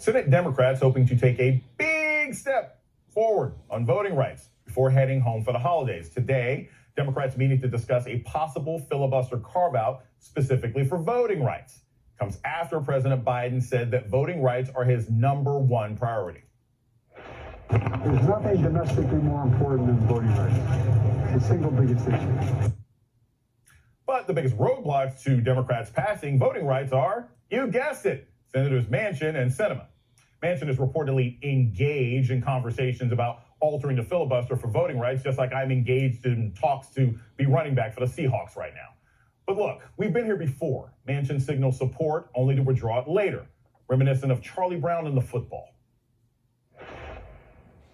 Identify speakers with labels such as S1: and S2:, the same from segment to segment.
S1: Senate Democrats hoping to take a big step forward on voting rights before heading home for the holidays. Today, Democrats meeting to discuss a possible filibuster carve-out specifically for voting rights. Comes after President Biden said that voting rights are his #1 priority.
S2: There's nothing domestically more important than voting rights. It's the single biggest issue.
S1: But the biggest roadblocks to Democrats passing voting rights are, you guessed it, Senators Manchin and Sinema. Manchin is reportedly engaged in conversations about altering the filibuster for voting rights, just like I'm engaged in talks to be running back for the Seahawks right now. But look, we've been here before. Manchin signaled support only to withdraw it later, reminiscent of Charlie Brown in the football.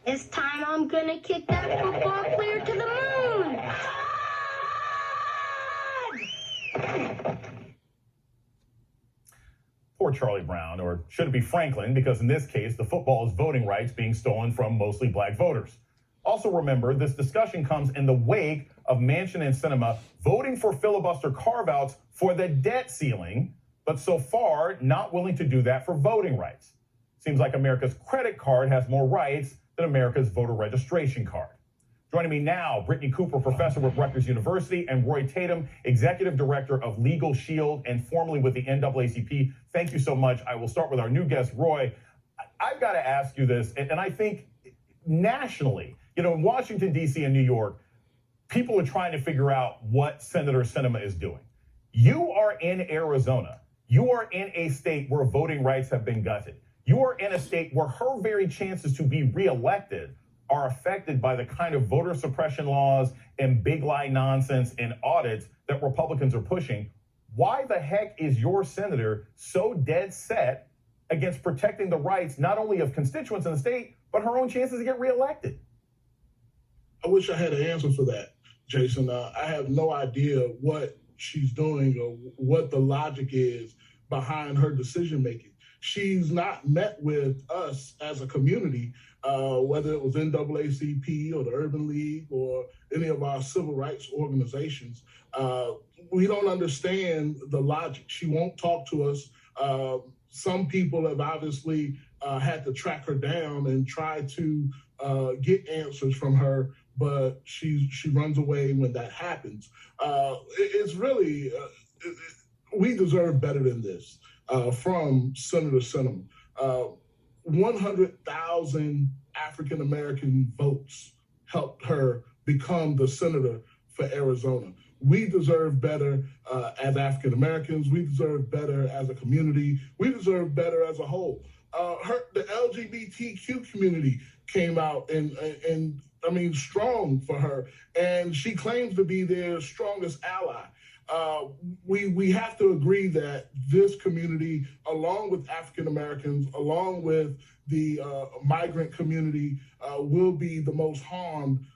S3: This time I'm gonna kick that football player to the moon!
S1: Poor Charlie Brown, or should it be Franklin, because in this case, the football is voting rights being stolen from mostly black voters. Also remember, this discussion comes in the wake of Manchin and Sinema voting for filibuster carve-outs for the debt ceiling, but so far not willing to do that for voting rights. Seems like America's credit card has more rights than America's voter registration card. Joining me now, Brittany Cooper, professor with Rutgers University, and Roy Tatem, executive director of Legal Shield and formerly with the NAACP. Thank you so much. I will start with our new guest, Roy. I've got to ask you this, and I think nationally, in Washington, D.C. and New York, people are trying to figure out what Senator Sinema is doing. You are in Arizona. You are in a state where voting rights have been gutted. You are in a state where her very chances to be reelected are affected by the kind of voter suppression laws and big lie nonsense and audits that Republicans are pushing. Why the heck is your senator so dead set against protecting the rights not only of constituents in the state, but her own chances to get reelected?
S4: I wish I had an answer for that, Jason. I have no idea what she's doing or what the logic is behind her decision making. She's not met with us as a community, whether it was NAACP or the Urban League or any of our civil rights organizations. We don't understand the logic. She won't talk to us. Some people have obviously had to track her down and try to get answers from her, but she runs away when that happens. It's really, we deserve better than this. From Senator Sinema. 100,000 African-American votes helped her become the senator for Arizona. We deserve better as African-Americans. We deserve better as a community. We deserve better as a whole. The LGBTQ community came out and strong for her, and she claims to be their strongest ally. We have to agree that this community, along with African Americans, along with the migrant community, will be the most harmed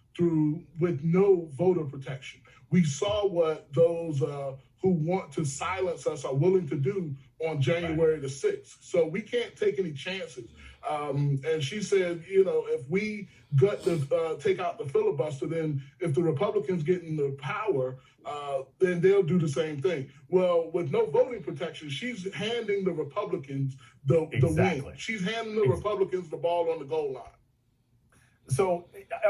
S4: with no voter protection. We saw what those who want to silence us are willing to do on January the 6th. So we can't take any chances. And she said, if we take out the filibuster, then if the Republicans get in the power, then they'll do the same thing. Well, with no voting protection, she's handing the Republicans the win. She's handing the Republicans the ball on the goal line.
S1: So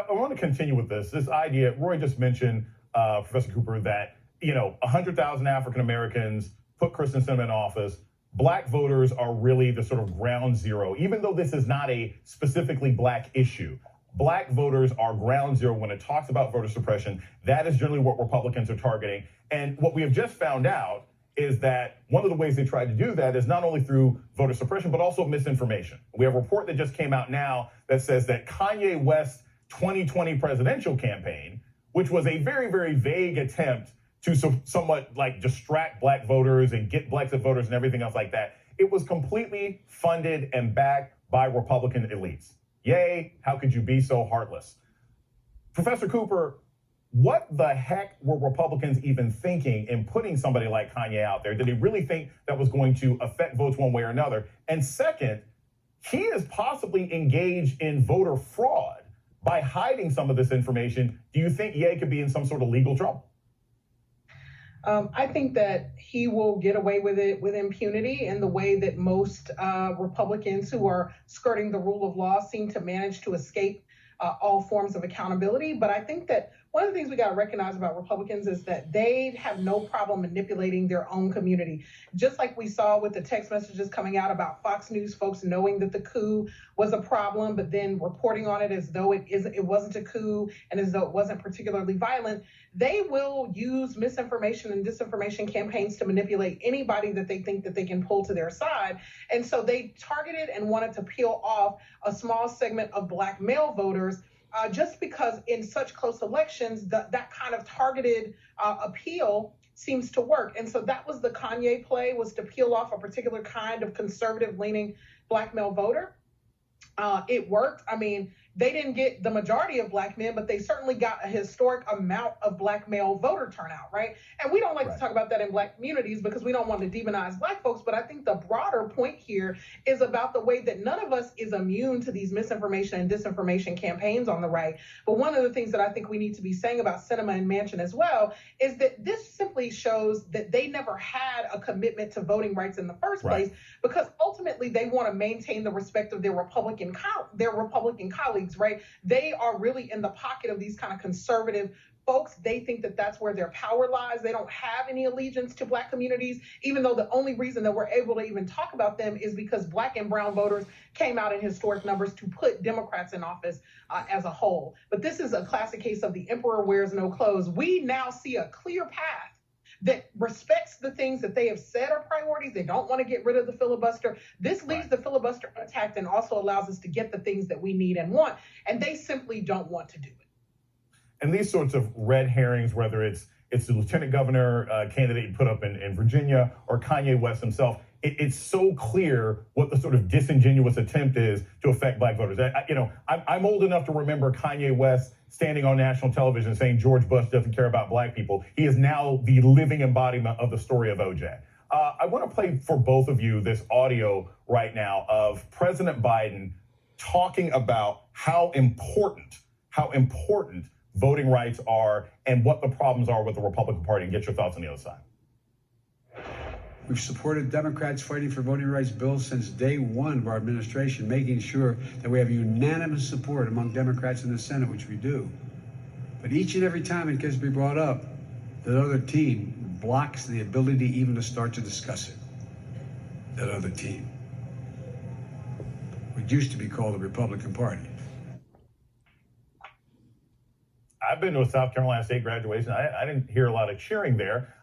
S1: I want to continue with this idea. Roy just mentioned, Professor Cooper, that 100,000 African Americans put Kristen Sinema in office. Black voters are really the sort of ground zero, even though this is not a specifically black issue. Black voters are ground zero when it talks about voter suppression. That is generally what Republicans are targeting. And what we have just found out is that one of the ways they tried to do that is not only through voter suppression, but also misinformation. We have a report that just came out now that says that Kanye West's 2020 presidential campaign, which was a very, very vague attempt to somewhat like distract black voters and get Brexit voters and everything else like that, it was completely funded and backed by Republican elites. Yay, how could you be so heartless? Professor Cooper, what the heck were Republicans even thinking in putting somebody like Kanye out there? Did they really think that was going to affect votes one way or another? And second, he is possibly engaged in voter fraud by hiding some of this information. Do you think Ye could be in some sort of legal trouble?
S5: I think that he will get away with it with impunity in the way that most Republicans who are skirting the rule of law seem to manage to escape all forms of accountability. But I think that one of the things we got to recognize about Republicans is that they have no problem manipulating their own community. Just like we saw with the text messages coming out about Fox News folks knowing that the coup was a problem, but then reporting on it as though it wasn't a coup and as though it wasn't particularly violent. They will use misinformation and disinformation campaigns to manipulate anybody that they think that they can pull to their side. And so they targeted and wanted to peel off a small segment of Black male voters just because in such close elections, that kind of targeted appeal seems to work. And so that was the Kanye play, was to peel off a particular kind of conservative-leaning Black male voter. It worked. I mean, they didn't get the majority of Black men, but they certainly got a historic amount of Black male voter turnout, right? And we don't like to talk about that in Black communities because we don't want to demonize Black folks, but I think the broader point here is about the way that none of us is immune to these misinformation and disinformation campaigns on the right. But one of the things that I think we need to be saying about Sinema and Manchin as well is that this simply shows that they never had a commitment to voting rights in the first place, because ultimately they want to maintain the respect of their Republican colleagues. Right? They are really in the pocket of these kind of conservative folks. They think that that's where their power lies. They don't have any allegiance to Black communities, even though the only reason that we're able to even talk about them is because Black and brown voters came out in historic numbers to put Democrats in office as a whole. But this is a classic case of the emperor wears no clothes. We now see a clear path that respects the things that they have said are priorities. They don't want to get rid of the filibuster. This leaves the filibuster intact and also allows us to get the things that we need and want. And they simply don't want to do it.
S1: And these sorts of red herrings, whether it's the lieutenant governor candidate you put up in Virginia or Kanye West himself, it's so clear what the sort of disingenuous attempt is to affect Black voters. I'm old enough to remember Kanye West standing on national television saying George Bush doesn't care about Black people. He is now the living embodiment of the story of OJ. I want to play for both of you this audio right now of President Biden talking about how important voting rights are and what the problems are with the Republican Party, and get your thoughts on the other side.
S2: We've supported Democrats fighting for voting rights bills since day one of our administration, making sure that we have unanimous support among Democrats in the Senate, which we do. But each and every time it gets to be brought up, that other team blocks the ability even to start to discuss it. That other team, which used to be called the Republican Party.
S1: I've been to a South Carolina State graduation. I didn't hear a lot of cheering there.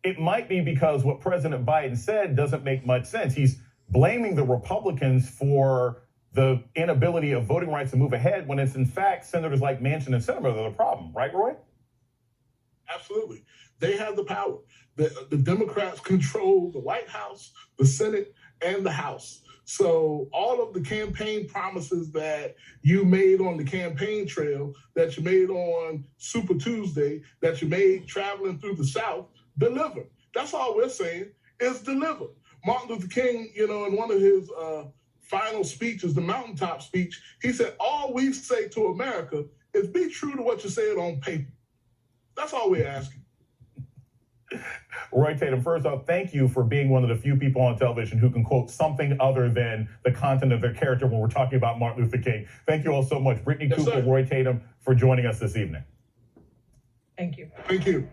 S1: It might be because what President Biden said doesn't make much sense. He's blaming the Republicans for the inability of voting rights to move ahead when it's in fact senators like Manchin and Sinema that are the problem. Right, Roy?
S4: Absolutely. They have the power. The Democrats control the White House, the Senate, and the House. So all of the campaign promises that you made on the campaign trail, that you made on Super Tuesday, that you made traveling through the South, deliver. That's all we're saying is deliver. Martin Luther King, in one of his final speeches, the mountaintop speech, he said, all we say to America is be true to what you said on paper. That's all we're asking.
S1: Roy Tatem, first off, thank you for being one of the few people on television who can quote something other than the content of their character when we're talking about Martin Luther King. Thank you all so much. Brittany Cooper,
S4: sir.
S1: Roy Tatem, for joining us this evening.
S5: Thank you.
S4: Thank you.